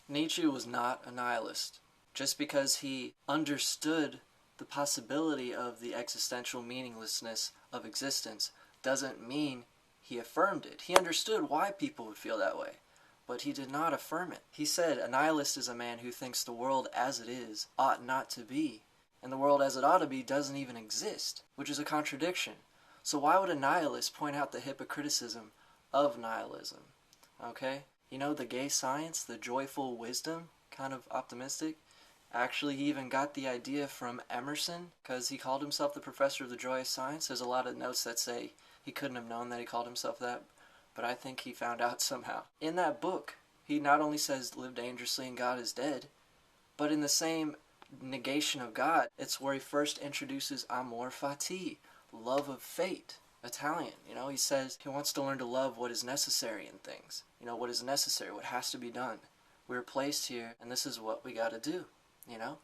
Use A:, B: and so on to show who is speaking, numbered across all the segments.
A: Nietzsche was not a nihilist. Just because he understood the possibility of the existential meaninglessness of existence doesn't mean he affirmed it. He understood why people would feel that way, but he did not affirm it. He said a nihilist is a man who thinks the world as it is ought not to be, and the world as it ought to be doesn't even exist, which is a contradiction. So why would a nihilist point out the hypocriticism of nihilism? Okay? You know, the gay science, the joyful wisdom, kind of optimistic. Actually, he even got the idea from Emerson, because he called himself the professor of the joyous science. There's a lot of notes that say he couldn't have known that he called himself that, but I think he found out somehow. In that book, he not only says live dangerously and God is dead, but in the same negation of God, it's where he first introduces amor fati, love of fate. Italian, you know, he says he wants to learn to love what is necessary in things. You know, what is necessary, what has to be done. We're placed here, and this is what we got to do, you know.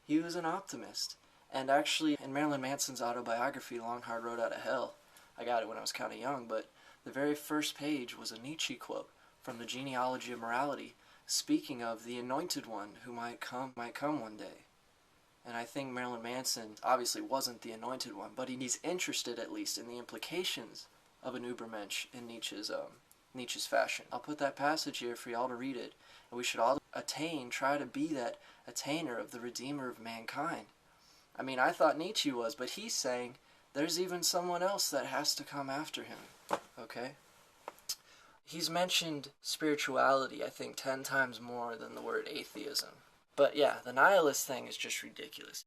A: He was an optimist. And actually, in Marilyn Manson's autobiography, Long Hard Road Out of Hell, I got it when I was kind of young, but the very first page was a Nietzsche quote from the Genealogy of Morality, speaking of the anointed one who might come one day. And I think Marilyn Manson obviously wasn't the anointed one, but he's interested at least in the implications of an Übermensch in Nietzsche's fashion. I'll put that passage here for y'all to read it. And we should all try to be that attainer of the Redeemer of mankind. I mean, I thought Nietzsche was, but he's saying there's even someone else that has to come after him. Okay? He's mentioned spirituality, I think, 10 times more than the word atheism. But yeah, the nihilist thing is just ridiculous.